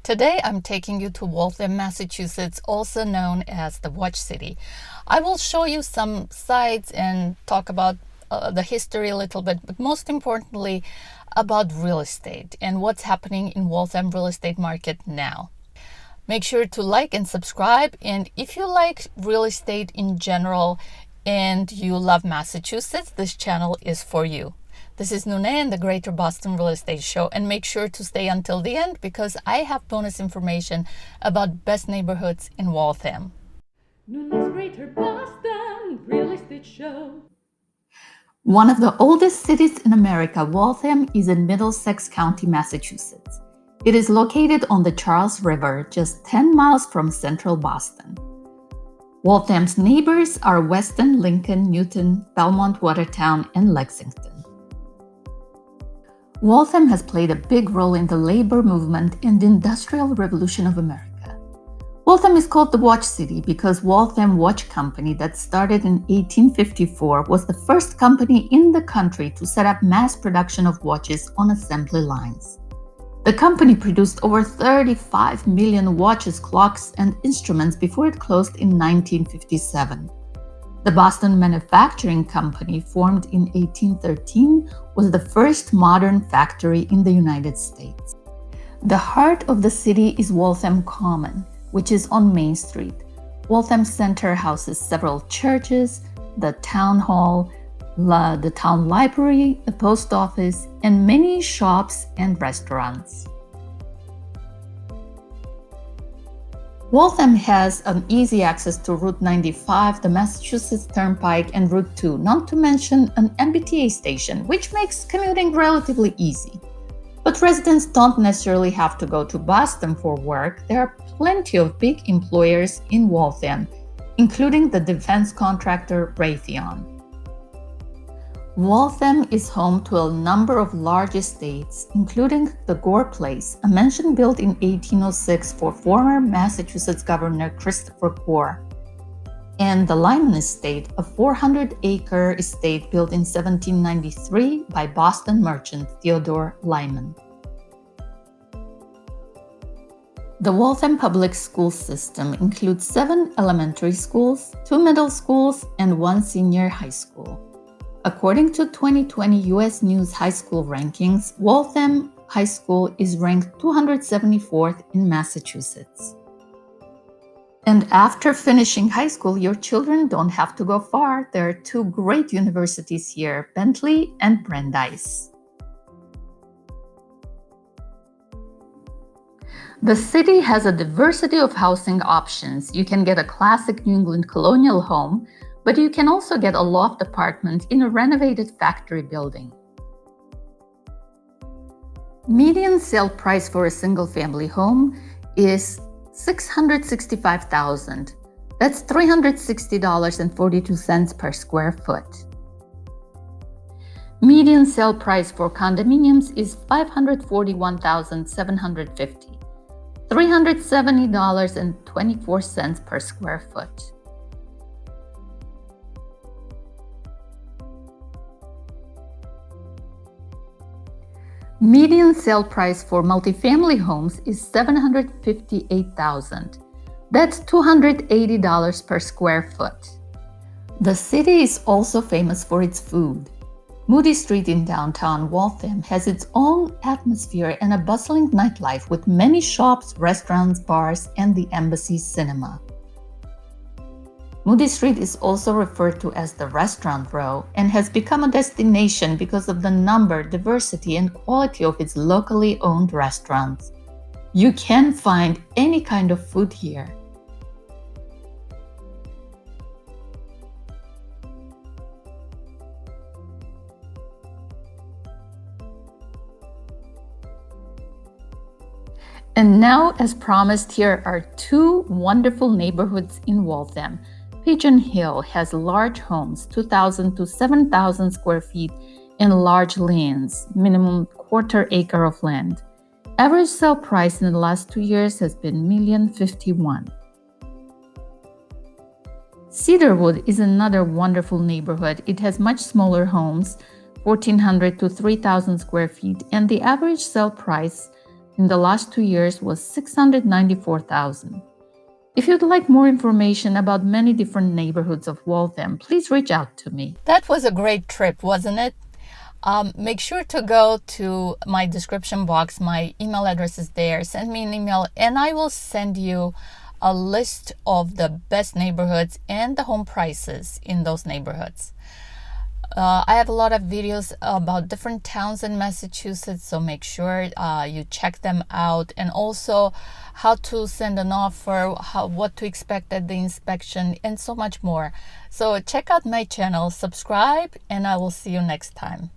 Today I'm taking you to Waltham, Massachusetts, also known as the Watch City. I will show you some sites and talk about the history a little bit, but most importantly about real estate and what's happening in Waltham real estate market now. Make sure to like and subscribe, and if you like real estate in general and you love Massachusetts, this channel is for you. This is Nune and the Greater Boston Real Estate Show, and make sure to stay until the end because I have bonus information about best neighborhoods in Waltham. Nune's Greater Boston Real Estate Show. One of the oldest cities in America, Waltham is in Middlesex County, Massachusetts. It is located on the Charles River, just 10 miles from central Boston. Waltham's neighbors are Weston, Lincoln, Newton, Belmont, Watertown, and Lexington. Waltham has played a big role in the labor movement and the Industrial Revolution of America. Waltham is called the Watch City because Waltham Watch Company that started in 1854 was the first company in the country to set up mass production of watches on assembly lines. The company produced over 35 million watches, clocks, and instruments before it closed in 1957. The Boston Manufacturing Company, formed in 1813, was the first modern factory in the United States. The heart of the city is Waltham Common, which is on Main Street. Waltham Center houses several churches, the town hall, the town library, the post office, and many shops and restaurants. Waltham has an easy access to Route 95, the Massachusetts Turnpike, and Route 2, not to mention an MBTA station, which makes commuting relatively easy. But residents don't necessarily have to go to Boston for work. There are plenty of big employers in Waltham, including the defense contractor Raytheon. Waltham is home to a number of large estates, including the Gore Place, a mansion built in 1806 for former Massachusetts Governor Christopher Gore, and the Lyman Estate, a 400-acre estate built in 1793 by Boston merchant Theodore Lyman. The Waltham Public School System includes 7 elementary schools, 2 middle schools, and 1 senior high school. According to 2020 U.S. News High School rankings, Waltham High School is ranked 274th in Massachusetts. And after finishing high school, your children don't have to go far. There are 2 great universities here, Bentley and Brandeis. The city has a diversity of housing options. You can get a classic New England colonial home, but you can also get a loft apartment in a renovated factory building. Median sale price for a single-family home is $665,000. That's $360.42 per square foot. Median sale price for condominiums is $541,750, $370.24 per square foot. Median sale price for multifamily homes is $758,000. That's $280 per square foot. The city is also famous for its food. Moody Street in downtown Waltham has its own atmosphere and a bustling nightlife with many shops, restaurants, bars, and the Embassy Cinema. Moody Street is also referred to as the Restaurant Row and has become a destination because of the number, diversity, and quality of its locally owned restaurants. You can find any kind of food here. And now, as promised, here are 2 wonderful neighborhoods in Waltham. Pigeon Hill has large homes, 2,000 to 7,000 square feet, and large lands, minimum quarter acre of land. Average sale price in the last 2 years has been $1,051,000. Cedarwood is another wonderful neighborhood. It has much smaller homes, 1,400 to 3,000 square feet, and the average sale price in the last 2 years was 694,000. If you'd like more information about many different neighborhoods of Waltham, please reach out to me. That was a great trip, wasn't it? Make sure to go to my description box. My email address is there. Send me an email and I will send you a list of the best neighborhoods and the home prices in those neighborhoods. I have a lot of videos about different towns in Massachusetts, so make sure you check them out, and also how to send an offer, what to expect at the inspection, and so much more. So check out my channel, subscribe, and I will see you next time.